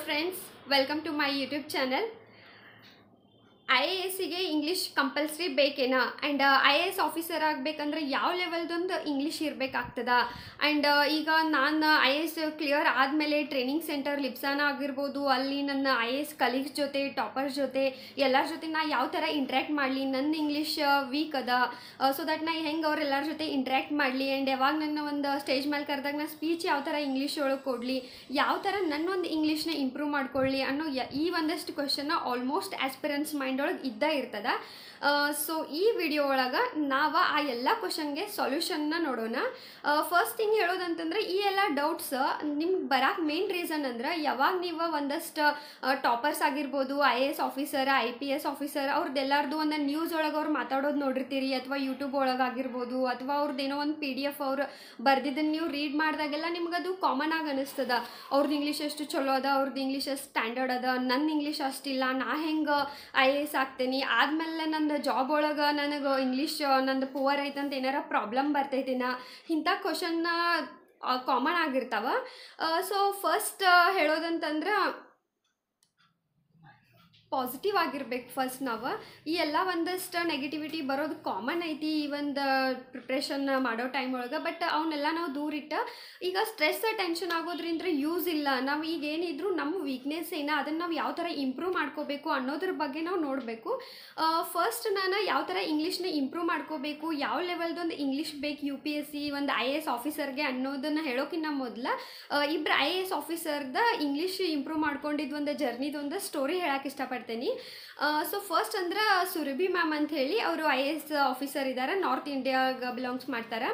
friends, welcome to my YouTube channel. IAS ಗೆ English compulsory ಬೇಕೇನಾ and IAS officer ಆಗಬೇಕಂದ್ರೆ ಯಾವ ಲೆವೆಲ್ದೊಂದು ಇಂಗ್ಲೀಷ್ ಇರಬೇಕಾಗ್ತದ ಆ್ಯಂಡ್ ಈಗ ನಾನು IAS ಕ್ಲಿಯರ್ ಆದಮೇಲೆ ಟ್ರೈನಿಂಗ್ ಸೆಂಟರ್ ಲಿಪ್ಸಾನ ಆಗಿರ್ಬೋದು, ಅಲ್ಲಿ ನನ್ನ IAS ಕಲೀಗ್ಸ್ ಜೊತೆ ಟಾಪರ್ಸ್ ಜೊತೆ ಎಲ್ಲರ ಜೊತೆ ನಾ ಯಾವ ಥರ ಇಂಟ್ರ್ಯಾಕ್ಟ್ ಮಾಡಲಿ, ನನ್ನ ಇಂಗ್ಲೀಷ್ ವೀಕ್ ಅದ ಸೊ ದಟ್ ನಾ ಹೆಂಗೆ ಅವ್ರೆಲ್ಲರ ಜೊತೆ ಇಂಟ್ರ್ಯಾಕ್ಟ್ ಮಾಡಲಿ ಆ್ಯಂಡ್ ಯಾವಾಗ ನನ್ನ ಒಂದು ಸ್ಟೇಜ್ ಮೇಲೆ ಕರೆದಾಗ ನಾ ಸ್ಪೀಚ್ ಯಾವ ಥರ ಇಂಗ್ಲೀಷ್ ಒಳಗೆ ಕೊಡಲಿ, ಯಾವ ಥರ ನನ್ನ ಒಂದು ಇಂಗ್ಲೀಷ್ನ ಇಂಪ್ರೂವ್ ಮಾಡ್ಕೊಳ್ಳಿ ಅನ್ನೋ ಈ ಒಂದಷ್ಟು ಕ್ವೆಶನ್ನ ಆಲ್ಮೋಸ್ಟ್ ಆಸ್ಪಿರೆನ್ಸ್ ಮೈಂಡ್ ಒಳಗೆ ಇದ್ದ ಇರ್ತದ. ಸೊ ಈ ವಿಡಿಯೋ ಒಳಗೆ ನಾವು ಆ ಎಲ್ಲ ಕ್ವಶನ್ಗೆ ಸೊಲ್ಯೂಷನ್ನ ನೋಡೋಣ. ಫಸ್ಟ್ ಥಿಂಗ್ ಹೇಳೋದಂತಂದ್ರೆ ಈ ಎಲ್ಲ ಡೌಟ್ಸ್ ನಿಮ್ಗೆ ಬರೋಕೆ ಮೇನ್ ರೀಸನ್ ಅಂದ್ರೆ ಯಾವಾಗ ನೀವು ಒಂದಷ್ಟು ಟಾಪರ್ಸ್ ಆಗಿರ್ಬೋದು, IAS ಆಫೀಸರ್, IPS ಆಫೀಸರ್ ಅವ್ರದ್ದೆಲ್ಲಾರ್ದು ಒಂದು ನ್ಯೂಸ್ ಒಳಗೆ ಅವ್ರು ಮಾತಾಡೋದು ನೋಡಿರ್ತೀರಿ, ಅಥವಾ ಯೂಟ್ಯೂಬ್ ಒಳಗಾಗಿರ್ಬೋದು, ಅಥವಾ ಅವ್ರದ್ದೇನೋ ಒಂದು PDF ಅವ್ರು ಬರ್ದಿದ್ದನ್ನು ನೀವು ರೀಡ್ ಮಾಡಿದಾಗೆಲ್ಲ ನಿಮ್ಗದು ಕಾಮನ್ ಆಗಿ ಅನಿಸ್ತದ. ಅವ್ರದ್ದು ಇಂಗ್ಲೀಷ್ ಎಷ್ಟು ಚಲೋ ಅದ, ಅವ್ರದ್ದು ಇಂಗ್ಲೀಷ್ ಎಷ್ಟು ಸ್ಟ್ಯಾಂಡರ್ಡ್ ಅದ, ನನ್ನ ಇಂಗ್ಲೀಷ್ ಅಷ್ಟಿಲ್ಲ, ನಾ ಹೆಂಗೆ IAS ಆಗ್ತೀನಿ, ಆದಮೇಲೆ ನಂದು ಜಾಬ್ ಒಳಗೆ ನನಗೆ ಇಂಗ್ಲೀಷ್ ನಂದು ಪುವರ್ ಐತಂತ ಏನಾರ ಪ್ರಾಬ್ಲಮ್ ಬರ್ತೈತಿನ, ಇಂಥ ಕ್ವಶನ್ನ ಕಾಮನ್ ಆಗಿರ್ತಾವ. ಸೊ ಫಸ್ಟ್ ಹೇಳೋದಂತಂದ್ರೆ ಪಾಸಿಟಿವ್ ಆಗಿರ್ಬೇಕು. ಫಸ್ಟ್ ನಾವು ಈ ಎಲ್ಲ ಒಂದಷ್ಟು ನೆಗೆಟಿವಿಟಿ ಬರೋದು ಕಾಮನ್ ಐತಿ ಈ ಒಂದು ಪ್ರಿಪ್ರೇಷನ್ ಮಾಡೋ ಟೈಮ್ ಒಳಗೆ. ಬಟ್ ಅವನ್ನೆಲ್ಲ ನಾವು ದೂರಿಟ್ಟು ಈಗ ಸ್ಟ್ರೆಸ್ ಟೆನ್ಷನ್ ಆಗೋದ್ರಿಂದ ಯೂಸ್ ಇಲ್ಲ. ನಾವು ಈಗ ಏನಿದ್ರು ನಮ್ಮ ವೀಕ್ನೆಸ್ ಏನೋ ಅದನ್ನು ನಾವು ಯಾವ ಥರ ಇಂಪ್ರೂವ್ ಮಾಡ್ಕೋಬೇಕು ಅನ್ನೋದ್ರ ಬಗ್ಗೆ ನಾವು ನೋಡಬೇಕು. ಫಸ್ಟ್ ನಾನು ಯಾವ ಥರ ಇಂಗ್ಲೀಷ್ನ ಇಂಪ್ರೂವ್ ಮಾಡ್ಕೋಬೇಕು, ಯಾವ ಲೆವೆಲ್ದೊಂದು ಇಂಗ್ಲೀಷ್ ಬೇಕು UPSC ಒಂದು IAS ಆಫೀಸರ್ಗೆ ಅನ್ನೋದನ್ನು ಹೇಳೋಕ್ಕಿಂತ ಮೊದಲು ಇಬ್ಬರು IAS ಆಫೀಸರ್ದ ಇಂಗ್ಲೀಷ್ ಇಂಪ್ರೂವ್ ಮಾಡ್ಕೊಂಡಿದ್ದು ಒಂದು ಜರ್ನಿದೊಂದು ಸ್ಟೋರಿ ಹೇಳಕ್ಕೆ ಇಷ್ಟಪಡ್ತೀನಿ. ಸೊ ಫಸ್ಟ್ ಅಂದ್ರೆ ಸುರಭಿ ಮ್ಯಾಮ್ ಅಂತ ಹೇಳಿ ಅವರು IAS ಆಫೀಸರ್ ಇದ್ದಾರೆ, ನಾರ್ತ್ ಇಂಡಿಯಾಗೆ ಬಿಲಾಂಗ್ಸ್ ಮಾಡ್ತಾರೆ.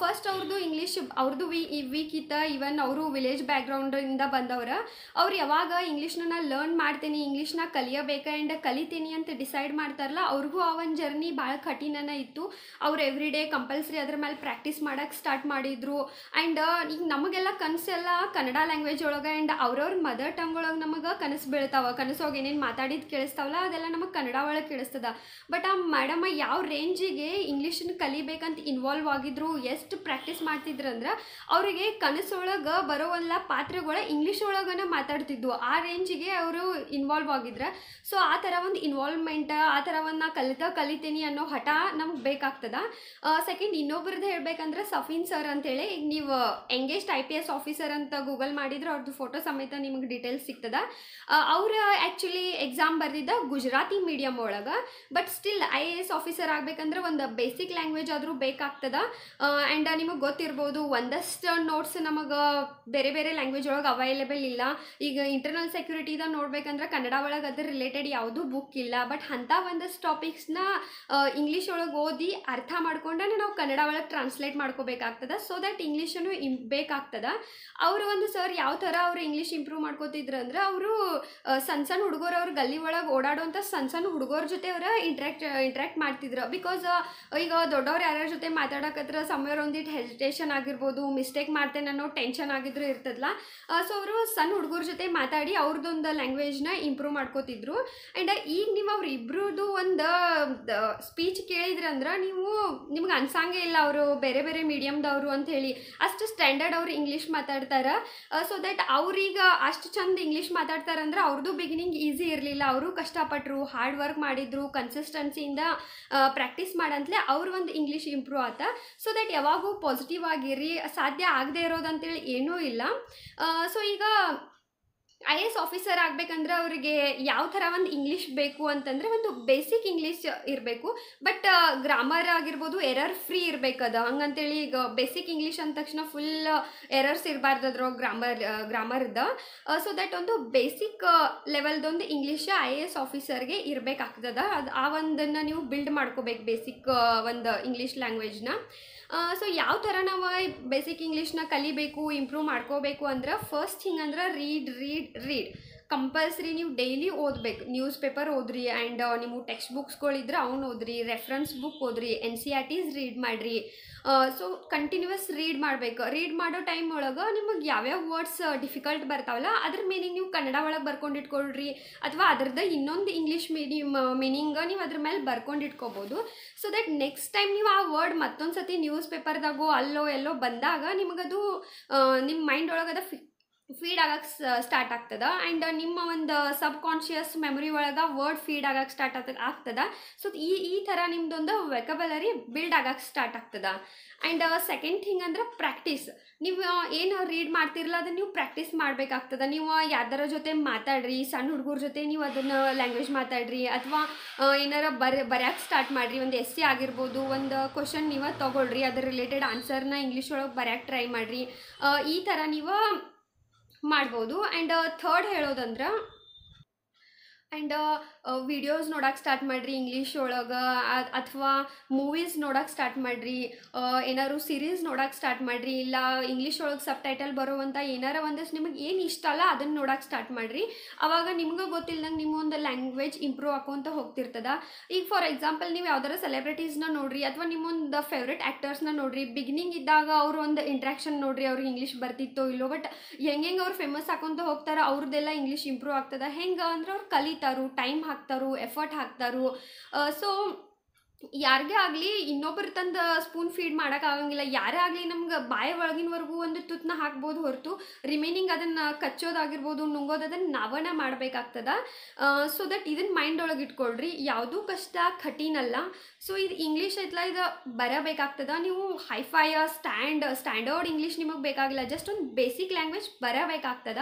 ಫಸ್ಟ್ ಅವ್ರದ್ದು ಇಂಗ್ಲೀಷ್ ಅವ್ರದ್ದು ವೀಕ್ ಇತ್ತ, ಈವನ್ ಅವರು ವಿಲೇಜ್ ಬ್ಯಾಕ್ಗ್ರೌಂಡಿಂದ ಬಂದವ್ರು. ಅವ್ರು ಯಾವಾಗ ಇಂಗ್ಲೀಷ್ನ ನಾನು ಲರ್ನ್ ಮಾಡ್ತೀನಿ, ಇಂಗ್ಲೀಷ್ನ ಕಲಿಯಬೇಕು ಆ್ಯಂಡ್ ಕಲಿತೀನಿ ಅಂತ ಡಿಸೈಡ್ ಮಾಡ್ತಾರಲ್ಲ, ಅವ್ರಿಗೂ ಆ ಒಂದು ಜರ್ನಿ ಭಾಳ ಕಠಿಣನ ಇತ್ತು. ಅವ್ರು ಎವ್ರಿ ಡೇ ಕಂಪಲ್ಸರಿ ಅದ್ರ ಮೇಲೆ ಪ್ರಾಕ್ಟೀಸ್ ಮಾಡೋಕ್ಕೆ ಸ್ಟಾರ್ಟ್ ಮಾಡಿದ್ರು. ಆ್ಯಂಡ್ ಈಗ ನಮಗೆಲ್ಲ ಕನಸೆಲ್ಲ ಕನ್ನಡ ಲ್ಯಾಂಗ್ವೇಜ್ ಒಳಗೆ ಆ್ಯಂಡ್ ಅವ್ರವ್ರ ಮದರ್ ಟಂಗ್ ಒಳಗೆ ನಮಗೆ ಕನಸು ಬೀಳ್ತಾವೆ. ಕನಸೋಗಿ ಏನೇನು ಮಾತಾಡಿದ್ದು ಕೇಳಿಸ್ತಾವಲ್ಲ ಅದೆಲ್ಲ ನಮಗೆ ಕನ್ನಡ ಒಳಗೆ ಕೇಳಿಸ್ತದ. ಬಟ್ ಆ ಮೇಡಮ್ ಯಾವ ರೇಂಜಿಗೆ ಇಂಗ್ಲೀಷನ್ನ ಕಲಿಬೇಕಂತ ಇನ್ವಾಲ್ವ್ ಆಗಿದ್ರು, ಎಷ್ಟು ಪ್ರಾಕ್ಟೀಸ್ ಮಾಡ್ತಿದ್ರಂದ್ರೆ ಅವರಿಗೆ ಕನಸೊಳಗೆ ಬರೋವಲ್ಲ ಪಾತ್ರಗಳ ಇಂಗ್ಲೀಷ್ ಒಳಗನ ಮಾತಾಡ್ತಿದ್ವು. ಆ ರೇಂಜಿಗೆ ಅವರು ಇನ್ವಾಲ್ವ್ ಆಗಿದ್ರೆ. ಸೊ ಆ ಥರ ಒಂದು ಇನ್ವಾಲ್ವ್ಮೆಂಟ್, ಆ ಥರ ಒಂದು ನಾ ಕಲಿತೀನಿ ಅನ್ನೋ ಹಠ ನಮ್ಗೆ ಬೇಕಾಗ್ತದ. ಸೆಕೆಂಡ್ ಇನ್ನೊಬ್ರದ್ದು ಹೇಳ್ಬೇಕಂದ್ರೆ ಸಫೀನ್ ಸರ್ ಅಂತೇಳಿ, ಈಗ ನೀವು ಎಂಗೇಜ್ಡ್ IPS ಆಫೀಸರ್ ಅಂತ ಗೂಗಲ್ ಮಾಡಿದ್ರೆ ಅವ್ರದ್ದು ಫೋಟೋ ಸಮೇತ ನಿಮಗೆ ಡೀಟೇಲ್ಸ್ ಸಿಗ್ತದ. ಅವ್ರು ಆ್ಯಕ್ಚುಲಿ ಎಕ್ಸಾಮ್ ಬರ್ದಿದ್ದ ಗುಜರಾತಿ ಮೀಡಿಯಮ್ ಒಳಗೆ. ಬಟ್ ಸ್ಟಿಲ್ IAS ಆಫೀಸರ್ ಆಗಬೇಕಂದ್ರೆ ಒಂದು ಬೇಸಿಕ್ ಲ್ಯಾಂಗ್ವೇಜ್ ಆದರೂ ಬೇಕಾಗ್ತದ. ಆ್ಯಂಡ್ ನಿಮಗೆ ಗೊತ್ತಿರ್ಬೋದು ಒಂದಷ್ಟು ನೋಟ್ಸ್ ನಮಗೆ ಬೇರೆ ಬೇರೆ ಲ್ಯಾಂಗ್ವೇಜ್ ಒಳಗೆ ಅವೈಲೇಬಲ್ ಇಲ್ಲ. ಈಗ ಇಂಟರ್ನಲ್ ಸೆಕ್ಯೂರಿಟಿದ ನೋಡ್ಬೇಕಂದ್ರೆ ಕನ್ನಡ ಒಳಗೆ ಅದ್ರ ರಿಲೇಟೆಡ್ ಯಾವುದೂ ಬುಕ್ ಇಲ್ಲ. ಬಟ್ ಅಂಥ ಒಂದಷ್ಟು ಟಾಪಿಕ್ಸ್ನ ಇಂಗ್ಲೀಷ್ ಒಳಗೆ ಓದಿ ಅರ್ಥ ಮಾಡ್ಕೊಂಡೆ ನಾವು ಕನ್ನಡ ಒಳಗೆ ಟ್ರಾನ್ಸ್ಲೇಟ್ ಮಾಡ್ಕೋಬೇಕಾಗ್ತದ. ಸೊ ದಟ್ ಇಂಗ್ಲೀಷನ್ನು ಬೇಕಾಗ್ತದ. ಅವರು ಒಂದು ಸರ್ ಯಾವ ಥರ ಅವರು ಇಂಗ್ಲೀಷ್ ಇಂಪ್ರೂವ್ ಮಾಡ್ಕೋತಿದ್ರು ಅಂದ್ರೆ, ಅವರು ಸಣ್ಣ ಸಣ್ಣ ಹುಡುಗರು ಅವ್ರ ಗಲ್ಲಿ ಒಳಗೆ ಓಡಾಡುವಂಥ ಸಣ್ಣ ಸಣ್ಣ ಹುಡುಗರ ಜೊತೆ ಅವ್ರು ಇಂಟ್ರ್ಯಾಕ್ಟ್ ಮಾಡ್ತಿದ್ರು. ಬಿಕಾಸ್ ಈಗ ದೊಡ್ಡವ್ರು ಯಾರ್ಯಾರ ಜೊತೆ ಮಾತಾಡಕತ್ರ ಸಮಯ ಒಂದಿಟ್ಟು ಹೆಸಿಟೇಷನ್ ಆಗಿರ್ಬೋದು, ಮಿಸ್ಟೇಕ್ ಮಾಡ್ತೇನೆ ಅನ್ನೋ ಟೆನ್ಷನ್ ಆಗಿದ್ರು ಇರ್ತದಲ್ಲ. ಸೊ ಅವರು ಸಣ್ಣ ಹುಡುಗರ ಜೊತೆ ಮಾತಾಡಿ ಅವ್ರದ್ದೊಂದು ಲ್ಯಾಂಗ್ವೇಜ್ನ ಇಂಪ್ರೂವ್ ಮಾಡ್ಕೋತಿದ್ರು. ಆ್ಯಂಡ್ ಈಗ ನೀವು ಅವ್ರ ಇಬ್ಬರದ್ದು ಒಂದು ಸ್ಪೀಚ್ ಕೇಳಿದ್ರಂದ್ರೆ ನಿಮ್ಗೆ ಅನ್ಸಂಗೇ ಇಲ್ಲ ಅವರು ಬೇರೆ ಬೇರೆ ಮೀಡಿಯಮ್ದವರು ಅಂತ ಹೇಳಿ. ಅಷ್ಟು ಸ್ಟ್ಯಾಂಡರ್ಡ್ ಅವ್ರು ಇಂಗ್ಲೀಷ್ ಮಾತಾಡ್ತಾರೆ. ಸೊ ದಟ್ ಅವ್ರೀಗ ಅಷ್ಟು ಚಂದ ಇಂಗ್ಲೀಷ್ ಮಾತಾಡ್ತಾರಂದ್ರೆ ಅವ್ರದ್ದು ಬಿಗಿನಿಂಗ್ ಈಸಿ ಇರಲಿಲ್ಲ. ಅವರು ಕಷ್ಟಪಟ್ಟರು, ಹಾರ್ಡ್ ವರ್ಕ್ ಮಾಡಿದ್ರು, ಕನ್ಸಿಸ್ಟೆನ್ಸಿಯಿಂದ ಪ್ರಾಕ್ಟೀಸ್ ಮಾಡಂತಲೇ ಅವ್ರ ಒಂದು ಇಂಗ್ಲೀಷ್ ಇಂಪ್ರೂವ್ ಆತ. ಸೊ ದಟ್ ಯಾವಾಗೂ ಪಾಸಿಟಿವ್ ಆಗಿರಿ, ಸಾಧ್ಯ ಆಗದೆ ಇರೋದಂತೇಳಿ ಏನೂ ಇಲ್ಲ. ಸೊ ಈಗ IAS ಆಫೀಸರ್ ಆಗಬೇಕಂದ್ರೆ ಅವರಿಗೆ ಯಾವ ಥರ ಒಂದು ಇಂಗ್ಲೀಷ್ ಬೇಕು ಅಂತಂದರೆ, ಒಂದು ಬೇಸಿಕ್ ಇಂಗ್ಲೀಷ್ ಇರಬೇಕು. ಬಟ್ ಗ್ರಾಮರ್ ಆಗಿರ್ಬೋದು ಎರರ್ ಫ್ರೀ ಇರಬೇಕದ. ಹಂಗಂತೇಳಿ ಈಗ ಬೇಸಿಕ್ ಇಂಗ್ಲೀಷ್ ಅಂದ ತಕ್ಷಣ ಫುಲ್ ಎರರ್ಸ್ ಇರಬಾರ್ದದ್ರ ಗ್ರಾಮರ್ದ. ಸೊ ದಟ್ ಒಂದು ಬೇಸಿಕ್ ಲೆವೆಲ್ದೊಂದು ಇಂಗ್ಲೀಷ್ IAS ಆಫೀಸರ್ಗೆ ಇರಬೇಕಾಗ್ತದ. ಅದು ಆ ಒಂದನ್ನು ನೀವು ಬಿಲ್ಡ್ ಮಾಡ್ಕೋಬೇಕು, ಬೇಸಿಕ್ ಒಂದು ಇಂಗ್ಲೀಷ್ ಲ್ಯಾಂಗ್ವೇಜ್ನ. ಸೊ ಯಾವ ಥರ ನಾವು ಬೇಸಿಕ್ ಇಂಗ್ಲೀಷ್ನ ಕಲಿಬೇಕು, ಇಂಪ್ರೂವ್ ಮಾಡ್ಕೋಬೇಕು ಅಂದ್ರೆ, ಫಸ್ಟ್ ಥಿಂಗ್ ಅಂದ್ರೆ ರೀಡ್ ಕಂಪಲ್ಸರಿ. ನೀವು ಡೈಲಿ ಓದಬೇಕು. ನ್ಯೂಸ್ ಪೇಪರ್ ಓದ್ರಿ, ಆ್ಯಂಡ್ ನೀವು ಟೆಕ್ಸ್ಟ್ ಬುಕ್ಸ್ಗಳಿದ್ರೆ ಅವ್ನು ಓದ್ರಿ, ರೆಫರೆನ್ಸ್ ಬುಕ್ ಓದ್ರಿ, NCERTs ರೀಡ್ ಮಾಡಿರಿ. ಸೊ ಕಂಟಿನ್ಯೂಸ್ ರೀಡ್ ಮಾಡಬೇಕು. ರೀಡ್ ಮಾಡೋ ಟೈಮ್ ಒಳಗೆ ನಿಮಗೆ ಯಾವ್ಯಾವ ವರ್ಡ್ಸ್ ಡಿಫಿಕಲ್ಟ್ ಬರ್ತಾವಲ್ಲ ಅದ್ರ ಮೀನಿಂಗ್ ನೀವು ಕನ್ನಡ ಒಳಗೆ ಬರ್ಕೊಂಡಿಟ್ಕೊಳ್ರಿ, ಅಥವಾ ಅದ್ರದ್ದು ಇನ್ನೊಂದು ಇಂಗ್ಲೀಷ್ ಮೀನಿಂಗ್ ನೀವು ಅದ್ರ ಮೇಲೆ ಬರ್ಕೊಂಡಿಟ್ಕೋಬೋದು. ಸೊ ದಟ್ ನೆಕ್ಸ್ಟ್ ಟೈಮ್ ನೀವು ಆ ವರ್ಡ್ ಮತ್ತೊಂದು ಸತಿ ನ್ಯೂಸ್ ಪೇಪರ್ದಾಗೋ ಅಲ್ಲೋ ಎಲ್ಲೋ ಬಂದಾಗ ನಿಮಗದು ನಿಮ್ಮ ಮೈಂಡ್ ಒಳಗದ ಫೀಡ್ ಆಗಕ್ಕೆ ಸ್ಟಾರ್ಟ್ ಆಗ್ತದ. ಆ್ಯಂಡ್ ನಿಮ್ಮ ಒಂದು ಸಬ್ ಕಾನ್ಷಿಯಸ್ ಮೆಮೊರಿ ಒಳಗೆ ವರ್ಡ್ ಫೀಡ್ ಆಗಕ್ಕೆ ಸ್ಟಾರ್ಟ್ ಆಗ್ತದ. ಸೊ ಈ ಥರ ನಿಮ್ದೊಂದು ವೆಕಬಲರಿ ಬಿಲ್ಡ್ ಆಗಕ್ಕೆ ಸ್ಟಾರ್ಟ್ ಆಗ್ತದ. ಆ್ಯಂಡ್ ಸೆಕೆಂಡ್ ಥಿಂಗ್ ಅಂದ್ರೆ ಪ್ರಾಕ್ಟೀಸ್. ನೀವು ಏನು ರೀಡ್ ಮಾಡ್ತಿರಲ್ಲ ಅದನ್ನು ನೀವು ಪ್ರಾಕ್ಟೀಸ್ ಮಾಡಬೇಕಾಗ್ತದ. ನೀವು ಯಾರ್ದಾರ ಜೊತೆ ಮಾತಾಡ್ರಿ, ಸಣ್ಣ ಹುಡುಗರ ಜೊತೆ ನೀವು ಅದನ್ನು ಲ್ಯಾಂಗ್ವೇಜ್ ಮಾತಾಡ್ರಿ, ಅಥವಾ ಏನಾರ ಬರ್ಯಾಕೆ ಸ್ಟಾರ್ಟ್ ಮಾಡಿರಿ. ಒಂದು ಎಸ್ಸೆ ಆಗಿರ್ಬೋದು, ಒಂದು ಕ್ವಶನ್ ನೀವು ತೊಗೊಳ್ರಿ, ಅದ್ರ ರಿಲೇಟೆಡ್ ಆನ್ಸರ್ನ ಇಂಗ್ಲೀಷ್ ಒಳಗೆ ಬರ್ಯಾಕೆ ಟ್ರೈ ಮಾಡಿರಿ. ಈ ಥರ ನೀವು ಮಾಡ್ಬೋದು. ಆ್ಯಂಡ್ ಥರ್ಡ್ ಹೇಳೋದಂದ್ರೆ ವಿಡಿಯೋಸ್ ನೋಡೋಕೆ ಸ್ಟಾರ್ಟ್ ಮಾಡಿರಿ ಇಂಗ್ಲೀಷ್ ಒಳಗೆ, ಅಥವಾ ಮೂವೀಸ್ ನೋಡೋಕೆ ಸ್ಟಾರ್ಟ್ ಮಾಡಿರಿ, ಏನಾದ್ರು ಸೀರೀಸ್ ನೋಡೋಕೆ ಸ್ಟಾರ್ಟ್ ಮಾಡಿರಿ, ಇಲ್ಲ ಇಂಗ್ಲೀಷ್ ಒಳಗೆ ಸಬ್ ಟೈಟಲ್ ಬರುವಂಥ ಏನಾರ ಒಂದಷ್ಟು ನಿಮಗೆ ಏನು ಇಷ್ಟ ಅಲ್ಲ ಅದನ್ನು ನೋಡೋಕೆ ಸ್ಟಾರ್ಟ್ ಮಾಡಿರಿ. ಆವಾಗ ನಿಮ್ಗೆ ಗೊತ್ತಿಲ್ಲದಂಗೆ ನಿಮ್ಮ ಒಂದು ಲ್ಯಾಂಗ್ವೇಜ್ ಇಂಪ್ರೂವ್ ಆಕೋಂತ ಹೋಗ್ತಿರ್ತದ. ಈಗ ಫಾರ್ ಎಕ್ಸಾಂಪಲ್ ನೀವು ಯಾವ್ದಾರ ಸೆಲೆಬ್ರಿಟೀಸ್ನ ನೋಡ್ರಿ, ಅಥವಾ ನಿಮ್ಮೊಂದು ಫೇವ್ರೆಟ್ ಆ್ಯಕ್ಟರ್ಸ್ನ ನೋಡ್ರಿ. ಬಿಗಿನಿಂಗ್ ಇದ್ದಾಗ ಅವ್ರ ಒಂದು ಇಂಟ್ರಾಕ್ಷನ್ ನೋಡ್ರಿ, ಅವ್ರಿಗೆ ಇಂಗ್ಲೀಷ್ ಬರ್ತಿತ್ತೋ ಇಲ್ಲೋ, ಬಟ್ ಹೆಂಗೆ ಅವ್ರು ಫೇಮಸ್ ಹಾಕೊಂತ ಹೋಗ್ತಾರೆ, ಅವ್ರದ್ದೆಲ್ಲ ಇಂಗ್ಲೀಷ್ ಇಂಪ್ರೂವ್ ಆಗ್ತದ. ಹೆಂಗೆ ಅಂದ್ರೆ ಅವ್ರು ಕಲಿತಾರು, ಟೈಮ್ ಹಾಕ್ತಾರು, ಎಫರ್ಟ್ ಹಾಕ್ತಾರು. ಸೊ ಯಾರಿಗೇ ಆಗಲಿ ಇನ್ನೊಬ್ಬರು ತಂದು ಸ್ಪೂನ್ ಫೀಡ್ ಮಾಡೋಕ್ಕಾಗಂಗಿಲ್ಲ. ಯಾರೇ ಆಗಲಿ ನಮ್ಗೆ ಬಾಯಿ ಒಳಗಿನವರೆಗೂ ಒಂದು ತುತ್ತನ್ನ ಹಾಕ್ಬೋದು ಹೊರತು ರಿಮೈನಿಂಗ್ ಅದನ್ನು ಕಚ್ಚೋದಾಗಿರ್ಬೋದು, ನುಂಗೋದು ಅದನ್ನು ನಾವೇ ಮಾಡಬೇಕಾಗ್ತದ. ಸೊ ದಟ್ ಇದನ್ನು ಮೈಂಡ್ ಒಳಗೆ ಇಟ್ಕೊಳ್ರಿ. ಯಾವುದೂ ಕಷ್ಟ ಕಠಿಣಲ್ಲ. ಸೊ ಇದು ಇಂಗ್ಲೀಷ್ ಐತಲ್ಲ, ಇದು ಬರಬೇಕಾಗ್ತದ. ನೀವು ಹೈಫೈ ಸ್ಟ್ಯಾಂಡರ್ಡ್ ಇಂಗ್ಲೀಷ್ ನಿಮಗೆ ಬೇಕಾಗಿಲ್ಲ, ಜಸ್ಟ್ ಒಂದು ಬೇಸಿಕ್ ಲ್ಯಾಂಗ್ವೇಜ್ ಬರಬೇಕಾಗ್ತದ.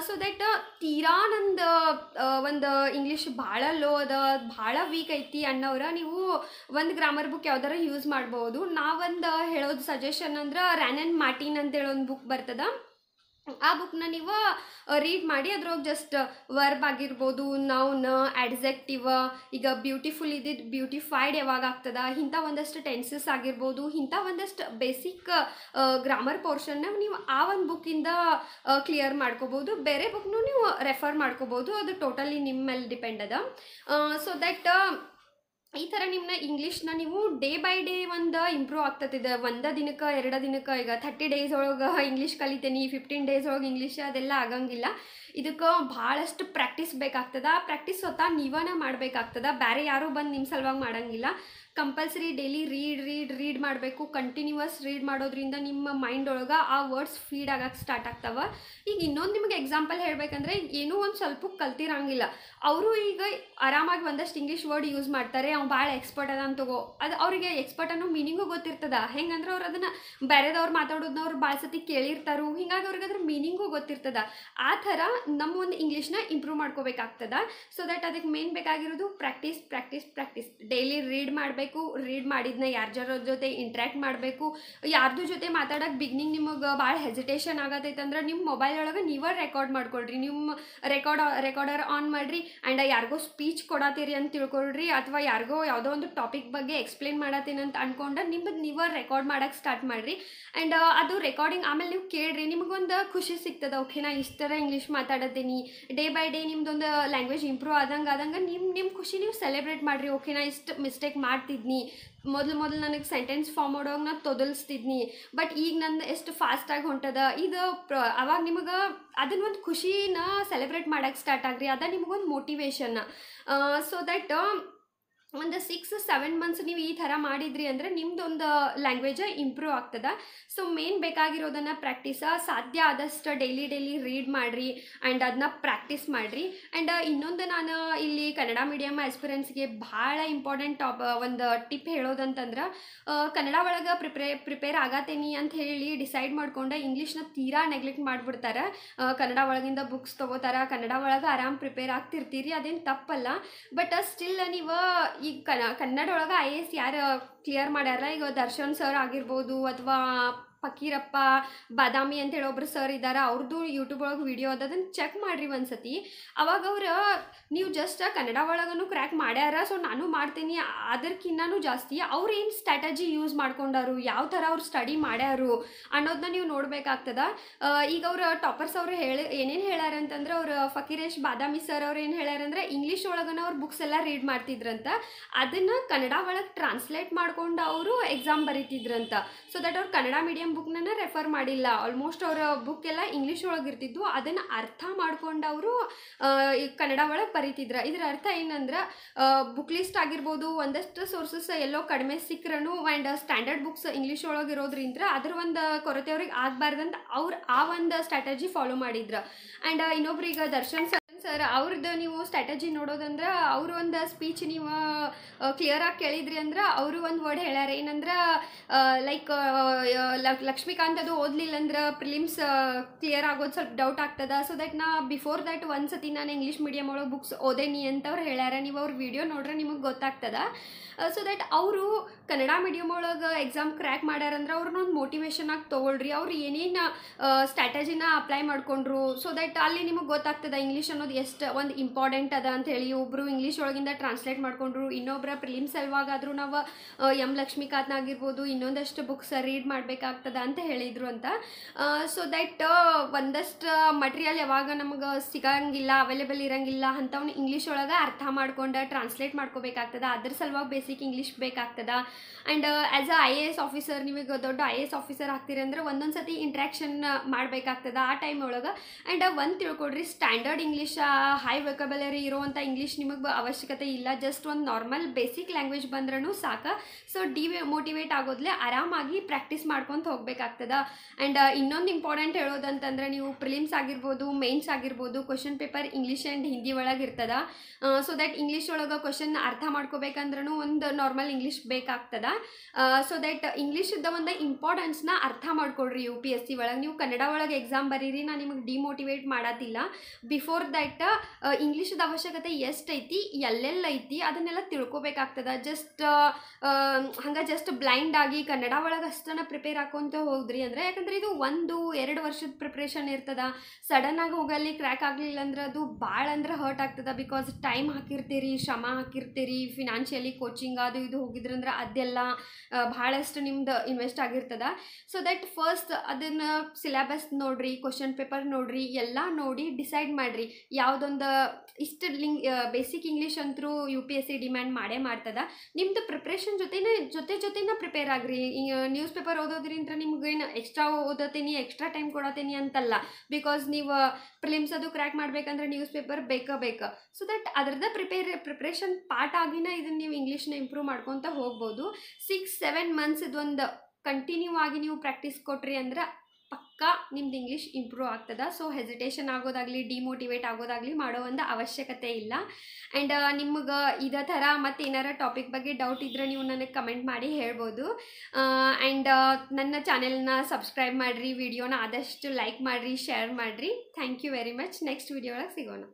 ಸೊ ದಟ್ ತೀರಾ ನಂದು ಒಂದು ಇಂಗ್ಲೀಷ್ ಭಾಳ ಲೋ ಅದ, ಭಾಳ ವೀಕ್ ಐತಿ ಅನ್ನೋರ ನೀವು ಒಂದು ಗ್ರಾಮರ್ ಬುಕ್ ಯಾವ್ದಾರ ಯೂಸ್ ಮಾಡ್ಬೋದು. ನಾವೊಂದು ಹೇಳೋದು ಸಜೆಷನ್ ಅಂದ್ರೆ ರ್ಯಾನ್ ಆ್ಯಂಡ್ ಮಾರ್ಟಿನ್ ಅಂತೇಳಿ ಒಂದು ಬುಕ್ ಬರ್ತದ. ಆ ಬುಕ್ನ ನೀವು ರೀಡ್ ಮಾಡಿ ಅದ್ರೊಳಗೆ ಜಸ್ಟ್ ವರ್ಬ್ ಆಗಿರ್ಬೋದು, ನೌನ್, ಆಡ್ಜೆಕ್ಟಿವ್, ಈಗ ಬ್ಯೂಟಿಫುಲ್ ಇದ್ದಿದ್ದು ಬ್ಯೂಟಿಫೈಡ್ ಯಾವಾಗ ಆಗ್ತದ, ಇಂಥ ಒಂದಷ್ಟು ಟೆನ್ಸಸ್ ಆಗಿರ್ಬೋದು, ಇಂಥ ಒಂದಷ್ಟು ಬೇಸಿಕ್ ಗ್ರಾಮರ್ ಪೋರ್ಷನ್ನ ನೀವು ಆ ಒಂದು ಬುಕ್ಕಿಂದ ಕ್ಲಿಯರ್ ಮಾಡ್ಕೋಬೋದು. ಬೇರೆ ಬುಕ್ನು ನೀವು ರೆಫರ್ ಮಾಡ್ಕೋಬೋದು, ಅದು ಟೋಟಲಿ ನಿಮ್ಮ ಮೇಲೆ ಡಿಪೆಂಡ್ ಅದ. ಸೊ ದಟ್ ಈ ಥರ ನಿಮ್ಮನ್ನ ಇಂಗ್ಲೀಷ್ನ ನೀವು ಡೇ ಬೈ ಡೇ ಒಂದು ಇಂಪ್ರೂವ್ ಆಗ್ತತಿದೆ. ಒಂದು ದಿನಕ್ಕೆ 2 ದಿನಕ್ಕೆ, ಈಗ 30 ಡೇಸ್ ಒಳಗೆ ಇಂಗ್ಲೀಷ್ ಕಲಿತೇನೆ, 15 ಡೇಸ್ ಒಳಗೆ ಇಂಗ್ಲೀಷ್, ಅದೆಲ್ಲ ಆಗಂಗಿಲ್ಲ. ಇದಕ್ಕೆ ಭಾಳಷ್ಟು ಪ್ರಾಕ್ಟೀಸ್ ಬೇಕಾಗ್ತದ. ಪ್ರಾಕ್ಟೀಸ್ ಸ್ವತಃ ನೀವೇ ಮಾಡಬೇಕಾಗ್ತದ, ಬೇರೆ ಯಾರೂ ಬಂದು ನಿಮ್ಮ ಸಲುವಾಗಿ ಮಾಡೋಂಗಿಲ್ಲ. ಕಂಪಲ್ಸರಿ ಡೈಲಿ ರೀಡ್ ಮಾಡಬೇಕು. ಕಂಟಿನ್ಯೂವಸ್ ರೀಡ್ ಮಾಡೋದ್ರಿಂದ ನಿಮ್ಮ ಮೈಂಡ್ ಒಳಗೆ ಆ ವರ್ಡ್ಸ್ ಫೀಡ್ ಆಗಕ್ಕೆ ಸ್ಟಾರ್ಟ್ ಆಗ್ತಾವೆ. ಈಗ ಇನ್ನೊಂದು ನಿಮಗೆ ಎಕ್ಸಾಂಪಲ್ ಹೇಳಬೇಕಂದ್ರೆ, ಏನೂ ಒಂದು ಸ್ವಲ್ಪ ಕಲ್ತಿರಂಗಿಲ್ಲ, ಅವರು ಈಗ ಆರಾಮಾಗಿ ಒಂದಷ್ಟು ಇಂಗ್ಲೀಷ್ ವರ್ಡ್ ಯೂಸ್ ಮಾಡ್ತಾರೆ, ಅವ್ನು ಭಾಳ ಎಕ್ಸ್ಪರ್ಟ್ ಅದ ಅಂತ ತಗೋ, ಅದು ಅವರಿಗೆ ಎಕ್ಸ್ಪರ್ಟ್ ಅನ್ನೋ ಮೀನಿಂಗು ಗೊತ್ತಿರ್ತದ. ಹೆಂಗಂದ್ರೆ ಅವ್ರು ಅದನ್ನು ಬೇರೆದವ್ರು ಮಾತಾಡೋದನ್ನ ಅವ್ರು ಭಾಳ ಸತಿ ಕೇಳಿರ್ತಾರು, ಹಿಂಗಾಗಿ ಅವ್ರಿಗೆ ಅದ್ರ ಮೀನಿಂಗು ಗೊತ್ತಿರ್ತದ. ಆ ಥರ ನಮ್ಮ ಒಂದು ಇಂಗ್ಲೀಷ್ನ ಇಂಪ್ರೂವ್ ಮಾಡ್ಕೋಬೇಕಾಗ್ತದ. ಸೊ ದಟ್ ಅದಕ್ಕೆ ಮೇನ್ ಬೇಕಾಗಿರೋದು ಪ್ರಾಕ್ಟೀಸ್. ಡೈಲಿ ರೀಡ್ ಮಾಡಬೇಕು. ರೀಡ್ ಮಾಡಿದ್ನ ಯಾರ ಜೊತೆ ಇಂಟ್ರ್ಯಾಕ್ಟ್ ಮಾಡಬೇಕು. ಯಾರ್ದು ಜೊತೆ ಮಾತಾಡೋಕೆ ಬಿಗಿನಿಂಗ್ ನಿಮಗೆ ಭಾಳ ಹೆಸಿಟೇಷನ್ ಆಗತೈತೆ ಅಂದ್ರೆ ನಿಮ್ಮ ಮೊಬೈಲ್ ಒಳಗೆ ನೀವೇ ರೆಕಾರ್ಡ್ ಮಾಡ್ಕೊಳ್ರಿ. ನಿಮ್ಮ ರೆಕಾರ್ಡರ್ ಆನ್ ಮಾಡಿರಿ, ಆ್ಯಂಡ್ ಯಾರಿಗೋ ಸ್ಪೀಚ್ ಕೊಡತ್ತೀರಿ ಅಂತ ತಿಳ್ಕೊಳ್ರಿ, ಅಥವಾ ಯಾರಿಗೋ ಯಾವುದೋ ಒಂದು ಟಾಪಿಕ್ ಬಗ್ಗೆ ಎಕ್ಸ್ಪ್ಲೇನ್ ಮಾಡತ್ತೀನಿ ಅಂತ ಅನ್ಕೊಂಡ್ರೆ ನಿಮ್ಮದು ನೀವೇ ರೆಕಾರ್ಡ್ ಮಾಡೋಕ್ಕೆ ಸ್ಟಾರ್ಟ್ ಮಾಡಿರಿ. ಆ್ಯಂಡ್ ಅದು ರೆಕಾರ್ಡಿಂಗ್ ಆಮೇಲೆ ನೀವು ಕೇಳ್ರಿ, ನಿಮಗೊಂದು ಖುಷಿ ಸಿಗ್ತದೆ. ಓಕೆ, ನಾ ಇಷ್ಟು ಥರ ಇಂಗ್ಲೀಷ್ ಮಾತಾಡತ್ತೀನಿ. ಡೇ ಬೈ ಡೇ ನಿಮ್ದೊಂದು ಲ್ಯಾಂಗ್ವೇಜ್ ಇಂಪ್ರೂವ್ ಆದಂಗೆ ನಿಮ್ಮ ಖುಷಿ ನೀವು ಸೆಲೆಬ್ರೇಟ್ ಮಾಡಿರಿ. ಓಕೆ, ನಾ ಇಷ್ಟು ಮಿಸ್ಟೇಕ್ ಮಾಡ್ತಿದ್ನಿ, ಮೊದಲು ನನಗೆ ಸೆಂಟೆನ್ಸ್ ಫಾರ್ಮ್ ಮಾಡೋವಾಗ ನಾನು ತೊದಲಿಸ್ತಿದ್ನಿ, ಬಟ್ ಈಗ ನಂದು ಎಷ್ಟು ಫಾಸ್ಟಾಗಿ ಹೊಂಟದ. ಇದು ಅವಾಗ ನಿಮಗೆ ಅದನ್ನೊಂದು ಖುಷಿನ ಸೆಲೆಬ್ರೇಟ್ ಮಾಡೋಕ್ಕೆ ಸ್ಟಾರ್ಟ್ ಆಗ್ರಿ. ಅದ ನಿಮಗೊಂದು ಮೋಟಿವೇಶನ್. ಸೊ ದಟ್ ಒಂದು 6-7 ಮಂತ್ಸ್ ನೀವು ಈ ಥರ ಮಾಡಿದ್ರಿ ಅಂದರೆ ನಿಮ್ದೊಂದು ಲ್ಯಾಂಗ್ವೇಜ ಇಂಪ್ರೂವ್ ಆಗ್ತದೆ. ಸೊ ಮೇನ್ ಬೇಕಾಗಿರೋದನ್ನು ಪ್ರಾಕ್ಟೀಸ. ಸಾಧ್ಯ ಆದಷ್ಟು ಡೈಲಿ ರೀಡ್ ಮಾಡಿರಿ ಆ್ಯಂಡ್ ಅದನ್ನ ಪ್ರಾಕ್ಟೀಸ್ ಮಾಡಿರಿ. ಆ್ಯಂಡ್ ಇನ್ನೊಂದು ನಾನು ಇಲ್ಲಿ ಕನ್ನಡ ಮೀಡಿಯಮ್ ಆಸ್ಪಿರೆಂಟ್ಸ್ಗೆ ಭಾಳ ಇಂಪಾರ್ಟೆಂಟ್ ಒಂದು ಟಿಪ್ ಹೇಳೋದಂತಂದ್ರೆ, ಕನ್ನಡ ಒಳಗೆ ಪ್ರಿಪೇರ್ ಆಗತ್ತೇನಿ ಅಂತ ಹೇಳಿ ಡಿಸೈಡ್ ಮಾಡ್ಕೊಂಡು ಇಂಗ್ಲೀಷ್ನ ತೀರಾ ನೆಗ್ಲೆಕ್ಟ್ ಮಾಡಿಬಿಡ್ತಾರೆ. ಕನ್ನಡ ಒಳಗಿಂದ ಬುಕ್ಸ್ ತೊಗೋತಾರೆ, ಕನ್ನಡ ಒಳಗೆ ಆರಾಮ್ ಪ್ರಿಪೇರ್ ಆಗ್ತಿರ್ತೀರಿ, ಅದೇನು ತಪ್ಪಲ್ಲ. ಬಟ್ ಸ್ಟಿಲ್ ನೀವು ಈಗ ಕನ್ನಡ ಒಳಗೆ IAS ಯಾರು ಕ್ಲಿಯರ್ ಮಾಡ್ಯಾರ, ಈಗ ದರ್ಶನ್ ಸರ್ ಆಗಿರ್ಬೋದು, ಅಥವಾ ಫಕೀರಪ್ಪ ಬಾದಾಮಿ ಅಂತೇಳಿ ಒಬ್ರು ಸರ್ ಇದ್ದಾರೆ, ಅವ್ರದ್ದು ಯೂಟ್ಯೂಬ್ ಒಳಗೆ ವಿಡಿಯೋ ಅದ, ಅದನ್ನು ಚೆಕ್ ಮಾಡಿರಿ ಒಂದ್ಸತಿ. ಅವಾಗ ಅವ್ರು ನೀವು ಜಸ್ಟ್ ಕನ್ನಡ ಒಳಗೂ ಕ್ರ್ಯಾಕ್ ಮಾಡ್ಯಾರ, ಸೊ ನಾನು ಮಾಡ್ತೀನಿ ಅದಕ್ಕಿನ್ನೂ ಜಾಸ್ತಿ ಅವ್ರು ಏನು ಸ್ಟ್ರಾಟಜಿ ಯೂಸ್ ಮಾಡ್ಕೊಂಡಾರು, ಯಾವ ಥರ ಅವ್ರು ಸ್ಟಡಿ ಮಾಡ್ಯಾರು ಅನ್ನೋದನ್ನ ನೀವು ನೋಡಬೇಕಾಗ್ತದ. ಈಗ ಅವ್ರು ಟಾಪರ್ಸ್ ಅವರು ಏನೇನು ಹೇಳ್ಯಾರ ಅಂತಂದ್ರೆ, ಅವ್ರು ಫಕೀರೇಶ್ ಬಾದಾಮಿ ಸರ್ ಅವ್ರು ಏನು ಹೇಳ್ಯಾರಂದ್ರೆ, ಇಂಗ್ಲೀಷ್ ಒಳಗನ ಅವ್ರು ಬುಕ್ಸ್ ಎಲ್ಲ ರೀಡ್ ಮಾಡ್ತಿದ್ರಂತ, ಅದನ್ನು ಕನ್ನಡ ಒಳಗೆ ಟ್ರಾನ್ಸ್ಲೇಟ್ ಮಾಡ್ಕೊಂಡು ಅವರು ಎಕ್ಸಾಮ್ ಬರೀತಿದ್ರಂತ. ಸೊ ದಟ್ ಅವ್ರು ಕನ್ನಡ ಮೀಡಿಯಮ್ ಬುಕ್ನ ರೆಫರ್ ಮಾಡಿಲ್ಲ. ಆಲ್ಮೋಸ್ಟ್ ಅವರ ಬುಕ್ ಎಲ್ಲ ಇಂಗ್ಲೀಷ್ ಒಳಗೆ ಇರ್ತಿದ್ವು. ಅದನ್ನು ಅರ್ಥ ಮಾಡ್ಕೊಂಡು ಅವರು ಕನ್ನಡ ಒಳಗೆ ಬರೀತಿದ್ರು. ಇದ್ರ ಅರ್ಥ ಏನಂದ್ರೆ ಬುಕ್ ಲಿಸ್ಟ್ ಆಗಿರ್ಬೋದು, ಒಂದಷ್ಟು ಸೋರ್ಸಸ್ ಎಲ್ಲೋ ಕಡಿಮೆ ಸಿಕ್ಕರೂ ಆ್ಯಂಡ್ ಸ್ಟ್ಯಾಂಡರ್ಡ್ ಬುಕ್ಸ್ ಇಂಗ್ಲೀಷ್ ಒಳಗೆ ಇರೋದ್ರಿಂದ ಅದ್ರ ಒಂದು ಕೊರತೆ ಅವ್ರಿಗೆ ಆಗಬಾರ್ದಂತ ಅವ್ರು ಆ ಒಂದು ಸ್ಟ್ರಾಟಜಿ ಫಾಲೋ ಮಾಡಿದ್ರು. ಆ್ಯಂಡ್ ಇನ್ನೊಬ್ರಿಗೆ ದರ್ಶನ್ ಸರ್ ಅವ್ರದ್ದು ನೀವು ಸ್ಟ್ರಾಟಜಿ ನೋಡೋದಂದ್ರೆ ಅವರು ಒಂದು ಸ್ಪೀಚ್ ನೀವು ಕ್ಲಿಯರಾಗಿ ಕೇಳಿದ್ರಿ ಅಂದ್ರೆ ಅವರು ಒಂದು ವರ್ಡ್ ಹೇಳ್ಯಾರ. ಏನಂದ್ರೆ ಲೈಕ್ ಲಕ್ಷ್ಮೀಕಾಂತ್ ಅದು ಓದಲಿಲ್ಲ ಅಂದ್ರೆ ಪ್ರಿಲಿಮ್ಸ್ ಕ್ಲಿಯರ್ ಆಗೋದು ಸ್ವಲ್ಪ ಡೌಟ್ ಆಗ್ತದ. ಸೊ ದಟ್ ನಾ ಬಿಫೋರ್ ದ್ಯಾಟ್ ಒಂದು ಸತಿ ನಾನು ಇಂಗ್ಲೀಷ್ ಮೀಡಿಯಮ್ ಒಳಗೆ ಬುಕ್ಸ್ ಓದೇನಿ ಅಂತ ಅವ್ರು ಹೇಳ್ಯಾರ. ನೀವು ಅವ್ರ ವಿಡಿಯೋ ನೋಡ್ರೆ ನಿಮಗೆ ಗೊತ್ತಾಗ್ತದ. ಸೊ ದಟ್ ಅವರು ಕನ್ನಡ ಮೀಡಿಯಮ್ ಒಳಗೆ ಎಕ್ಸಾಮ್ ಕ್ರ್ಯಾಕ್ ಮಾಡ್ಯಾರಂದ್ರೆ ಅವ್ರನ್ನ ಒಂದು ಮೋಟಿವೇಶನ್ ಆಗಿ ತೊಗೊಳ್ರಿ. ಅವ್ರು ಏನೇನು ಸ್ಟ್ರಾಟಜಿನ ಅಪ್ಲೈ ಮಾಡ್ಕೊಂಡ್ರು. ಸೊ ದಟ್ ಅಲ್ಲಿ ನಿಮಗೆ ಗೊತ್ತಾಗ್ತದೆ ಇಂಗ್ಲೀಷ್ ಅನ್ನೋದು ಎಷ್ಟು ಒಂದು ಇಂಪಾರ್ಟೆಂಟ್ ಅದ ಅಂಥೇಳಿ. ಒಬ್ಬರು ಇಂಗ್ಲೀಷ್ ಒಳಗಿಂದ ಟ್ರಾನ್ಸ್ಲೇಟ್ ಮಾಡ್ಕೊಂಡ್ರು, ಇನ್ನೊಬ್ಬರ ಪ್ರಿಲಿಮ್ಸ್ ಸಲುವಾಗಾದರೂ ನಾವು ಎಮ್ ಲಕ್ಷ್ಮೀಕಾಂತ್ನಾಗಿರ್ಬೋದು ಇನ್ನೊಂದಷ್ಟು ಬುಕ್ಸ್ ರೀಡ್ ಮಾಡಬೇಕಾಗ್ತದ ಅಂತ ಹೇಳಿದರು ಅಂತ. ಸೊ ದಟ್ ಒಂದಷ್ಟು ಮಟೀರಿಯಲ್ ಯಾವಾಗ ನಮಗೆ ಸಿಗಂಗಿಲ್ಲ, ಅವೈಲೇಬಲ್ ಇರಂಗಿಲ್ಲ ಅಂಥವ್ನು ಇಂಗ್ಲೀಷ್ ಒಳಗೆ ಅರ್ಥ ಮಾಡ್ಕೊಂಡು ಟ್ರಾನ್ಸ್ಲೇಟ್ ಮಾಡ್ಕೋಬೇಕಾಗ್ತದ. ಅದ್ರ ಸಲುವಾಗಿ ಬೇಸಿಕ್ ಇಂಗ್ಲೀಷ್ ಬೇಕಾಗ್ತದ. And as a IAS officer ನಿಮಗೆ ದೊಡ್ಡ IAS ಆಫೀಸರ್ ಆಗ್ತೀರಿ ಅಂದ್ರೆ ಒಂದೊಂದು ಸತಿ ಇಂಟ್ರ್ಯಾಕ್ಷನ್ ಮಾಡಬೇಕಾಗ್ತದ ಆ ಟೈಮ್ ಒಳಗೆ. ಆ್ಯಂಡ್ ಒಂದು ತಿಳ್ಕೊಡ್ರಿ, ಸ್ಟ್ಯಾಂಡರ್ಡ್ ಇಂಗ್ಲೀಷ್ ಹೈ ವೊಕ್ಯಾಬುಲರಿ ಇರುವಂಥ ಇಂಗ್ಲೀಷ್ ನಿಮಗೆ ಅವಶ್ಯಕತೆ ಇಲ್ಲ. ಜಸ್ಟ್ ಒಂದು ನಾರ್ಮಲ್ ಬೇಸಿಕ್ ಲ್ಯಾಂಗ್ವೇಜ್ ಬಂದ್ರೂ ಸಾಕು. ಸೊ ಮೋಟಿವೇಟ್ ಆಗೋದ್ಲೆ ಆರಾಮಾಗಿ ಪ್ರಾಕ್ಟೀಸ್ ಮಾಡ್ಕೊತ ಹೋಗ್ಬೇಕಾಗ್ತದ. ಆ್ಯಂಡ್ ಇನ್ನೊಂದು ಇಂಪಾರ್ಟೆಂಟ್ ಹೇಳೋದಂತಂದ್ರೆ ನೀವು ಪ್ರಿಲಿಮ್ಸ್ ಆಗಿರ್ಬೋದು, ಮೇನ್ಸ್ ಆಗಿರ್ಬೋದು, question paper English and Hindi ಒಳಗೆ ಇರ್ತದ. ಸೊ ದಟ್ ಇಂಗ್ಲೀಷ್ ಒಳಗೆ ಕ್ವಶನ್ ಅರ್ಥ ಮಾಡ್ಕೋಬೇಕಂದ್ರೂ ಒಂದು ನಾರ್ಮಲ್ ಇಂಗ್ಲೀಷ್ ಬೇಕಾಗ್ತದ. ಸೊ ದಟ್ ಇಂಗ್ಲೀಷದ ಒಂದು ಇಂಪಾರ್ಟೆನ್ಸ್ನ ಅರ್ಥ ಮಾಡ್ಕೊಡ್ರಿ. UPSC ಒಳಗೆ ನೀವು ಕನ್ನಡ ಒಳಗೆ ಎಕ್ಸಾಮ್ ಬರೀರಿ, ನಾನು ನಿಮಗೆ ಡಿಮೋಟಿವೇಟ್ ಮಾಡತ್ತಿಲ್ಲ. ಬಿಫೋರ್ ದ್ಯಾಟ್ ಇಂಗ್ಲೀಷದ ಅವಶ್ಯಕತೆ ಎಷ್ಟೈತಿ, ಎಲ್ಲೆಲ್ಲ ಐತಿ ಅದನ್ನೆಲ್ಲ ತಿಳ್ಕೊಬೇಕಾಗ್ತದ. ಜಸ್ಟ್ ಬ್ಲೈಂಡ್ ಆಗಿ ಕನ್ನಡ ಒಳಗೆ ಅಷ್ಟನ್ನ ಪ್ರಿಪೇರ್ ಹಾಕೊಂತ ಹೋದ್ರಿ ಅಂದರೆ, ಯಾಕಂದರೆ ಇದು 1-2 ವರ್ಷದ ಪ್ರಿಪ್ರೇಷನ್ ಇರ್ತದ. ಸಡನ್ನಾಗಿ ಹೋಗಲ್ಲಿ ಕ್ರ್ಯಾಕ್ ಆಗಲಿಲ್ಲ ಅಂದ್ರೆ ಅದು ಭಾಳ ಅಂದ್ರೆ ಹರ್ಟ್ ಆಗ್ತದ. ಬಿಕಾಸ್ ಟೈಮ್ ಹಾಕಿರ್ತೀರಿ, ಶ್ರಮ ಹಾಕಿರ್ತೀರಿ, ಫಿನಾನ್ಷಿಯಲಿ ಕೋಚಿಂಗ್ ಅದು ಇದು ಹೋಗಿದ್ರಂದ್ರೆ ಅದೆಲ್ಲ ಭಾಳಷ್ಟು ನಿಮ್ದು ಇನ್ವೆಸ್ಟ್ ಆಗಿರ್ತದ. ಸೊ ದಟ್ ಫಸ್ಟ್ ಅದನ್ನು ಸಿಲೆಬಸ್ ನೋಡ್ರಿ, ಕ್ವಶನ್ ಪೇಪರ್ ನೋಡ್ರಿ, ಎಲ್ಲ ನೋಡಿ ಡಿಸೈಡ್ ಮಾಡಿರಿ ಯಾವುದೊಂದು ಇಷ್ಟು ಬೇಸಿಕ್ ಇಂಗ್ಲೀಷ್ ಅಂತೂ UPSC ಡಿಮ್ಯಾಂಡ್ ಮಾಡೇ ಮಾಡ್ತದ. ನಿಮ್ಮದು ಪ್ರಿಪ್ರೇಷನ್ ಜೊತೆನ ಪ್ರಿಪೇರ್ ಆಗ್ರಿ. ನ್ಯೂಸ್ ಪೇಪರ್ ಓದೋದ್ರಿಂದ ನಿಮ್ಗೇನು ಎಕ್ಸ್ಟ್ರಾ ಓದತೀನಿ, ಎಕ್ಸ್ಟ್ರಾ ಟೈಮ್ ಕೊಡತೀನಿ ಅಂತಲ್ಲ. ಬಿಕಾಸ್ ನೀವು ಪ್ರಿಲಿಮ್ಸ್ ಅದು ಕ್ರ್ಯಾಕ್ ಮಾಡಬೇಕಂದ್ರೆ ನ್ಯೂಸ್ ಪೇಪರ್ ಬೇಕು. ಸೊ ದಟ್ ಅದರದ್ದು ಪ್ರಿಪ್ರೇಷನ್ ಪಾರ್ಟ್ ಆಗಿನ ಇದನ್ನು ನೀವು ಇಂಗ್ಲೀಷ್ನ ಇಂಪ್ರೂವ್ ಮಾಡ್ಕೊತ ಹೋಗ್ಬೋದು. 6-7 ಮಂತ್ಸ್ ಇದೊಂದು ಕಂಟಿನ್ಯೂ ಆಗಿ ನೀವು ಪ್ರಾಕ್ಟೀಸ್ ಕೊಟ್ರಿ ಅಂದ್ರೆ ಪಕ್ಕಾ ನಿಮ್ದು ಇಂಗ್ಲೀಷ್ ಇಂಪ್ರೂವ್ ಆಗ್ತದೆ. ಸೊ ಹೆಸಿಟೇಷನ್ ಆಗೋದಾಗಲಿ, ಡಿಮೋಟಿವೇಟ್ ಆಗೋದಾಗಲಿ ಮಾಡೋ ಒಂದು ಅವಶ್ಯಕತೆ ಇಲ್ಲ. ಆ್ಯಂಡ್ ನಿಮ್ಗೆ ಇದೇ ಥರ ಮತ್ತು ಏನಾರ ಟಾಪಿಕ್ ಬಗ್ಗೆ ಡೌಟ್ ಇದ್ದರೆ ನೀವು ನನಗೆ ಕಮೆಂಟ್ ಮಾಡಿ ಹೇಳ್ಬೋದು. ಆ್ಯಂಡ್ ನನ್ನ ಚಾನೆಲ್ನ ಸಬ್ಸ್ಕ್ರೈಬ್ ಮಾಡಿರಿ, ವಿಡಿಯೋನ ಆದಷ್ಟು ಲೈಕ್ ಮಾಡಿರಿ, ಶೇರ್ ಮಾಡಿರಿ. Thank you very much. Next video ಒಳಗೆ ಸಿಗೋಣ.